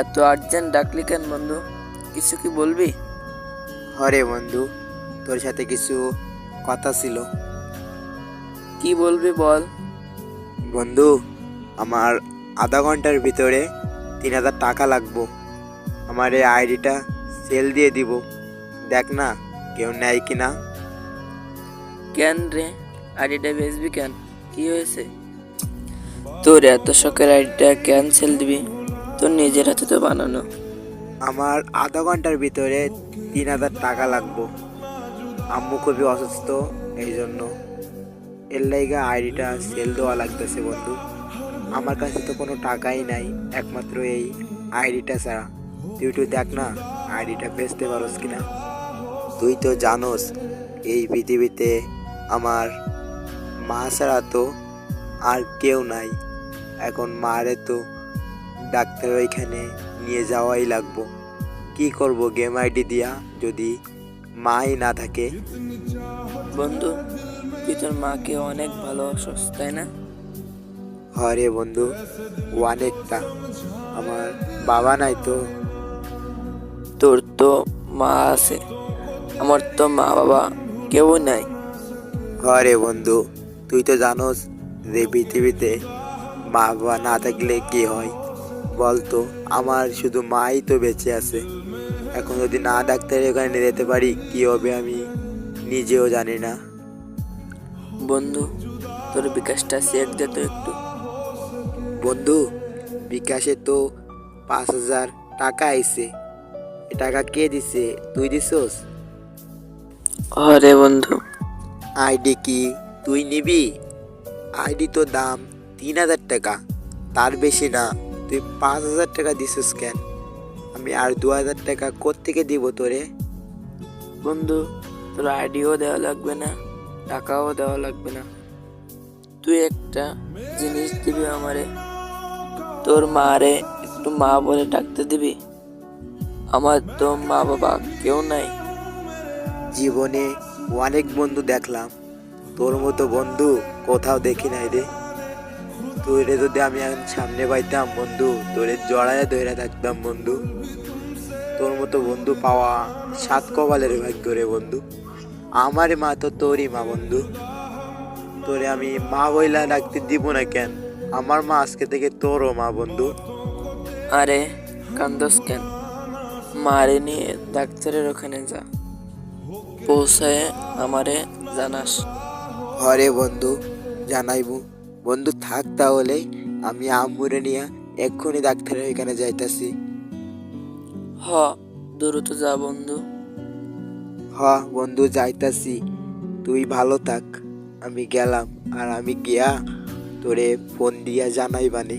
এত আর্জেন্ট ডাকলি কেন বন্ধু? কিছু কি বলবি? হরে বন্ধু, তোর সাথে কিছু কথা ছিল। কি বলবি বল। বন্ধু, আমার আধা ঘন্টার ভিতরে 3,000 টাকা লাগবো। আমার এই আইডিটা সেল দিয়ে দিব, দেখ না কেউ নেয় কিনা। কেন রে, আইডিটা বেচবি কেন? কি হয়েছে? তোর এত শখের আইডিটা ক্যান্সেল দিবি? তোর নিজের হাতে তো বানানো। আমার আধা ঘন্টার ভিতরে 3,000 টাকা লাগবো। আম্মু খুবই অসুস্থ, এই জন্য এর লাইগা আইডিটা সেল দেওয়া লাগতেছে বন্ধু। আমার কাছে তো কোনো টাকাই নাই, একমাত্র এই আইডিটা ছাড়া। তুই একটু দেখ না আইডিটা বেচতে পারোস কিনা। তুই তো জানোস এই পৃথিবীতে আমার মা ছাড়া তো আর কেউ নাই। এখন মারে তো ডাক্তার ওইখানে নিয়ে যাওয়াই লাগবো। কি করব গেম আইডি দিয়া যদি মাই না থাকে? বন্ধু, তুই তোর মাকে অনেক ভালোবাসস তাই না? হরে বন্ধু, অনেকটা। আমার বাবা নাই তো। তোর তো মা আছে, আমার তো মা বাবা কেউ নাই। হরে বন্ধু, তুই তো জানোস যে পৃথিবীতে মা বাবা না থাকলে কি হয় বলতো। আমার শুধু মাই তো বেঁচে আছে। এখন যদি না ডাক্তারের ওখানে নিয়ে যেতে পারি কি হবে আমি নিজেও জানি না। বন্ধু, তোর বিকাশটা চেক দে তো একটু। বন্ধু, বিকাশে তো 5,000 টাকা আইছে। এ টাকা কে দিছে? তুই দিছস? আরে বন্ধু, আইডি কি তুই নিবি? আইডি তো দাম 3,000 টাকা, তার বেশি না। তুই 5,000 টাকা দিছিস কেন? আমি আর 2,000 টাকা কোত্থেকে দিব তোরে? বন্ধু, তোর আইডিও দেওয়া লাগবে না, টাকাও দেওয়া লাগবে না। তুই একটা জিনিস দিবি আমারে, তোর মারে একটু মা বলে ডাকতে দিবি। আমার তো মা বাবা কেউ নাই। জীবনে অনেক বন্ধু দেখলাম, তোর মতো বন্ধু কোথাও দেখি নাই রে। তোরে যদি আমি এখন সামনে পাইতাম বন্ধু, তোরে জড়ায় ধরে থাকতাম বন্ধু। তোর মতো বন্ধু পাওয়া সাত কপালের ভাগ্য রে বন্ধু। আমার মা তো তোরই মা বন্ধু, তোরে আমি মা বইলা ডাকতে দিব না কেন? আমার মা আজকে থেকে তোরও মা বন্ধু। আরে কান্দস কেন? মারে নিয়ে ডাক্তারের ওখানে যা, পৌঁছায় আমারে জানাস। হরে বন্ধু, জানাইবো। বন্ধু থাক তাহলে, আমি আম্মুরে নিয়ে এক্ষুনি ডাক্তারের এখানে যাইতাছি। হ, দ্রুত যা বন্ধু। হ বন্ধু, যাইতাছি। তুই ভালো থাক, আমি গেলাম। আর আমি গিয়া তোরে ফোন দিয়া জানাই বানে।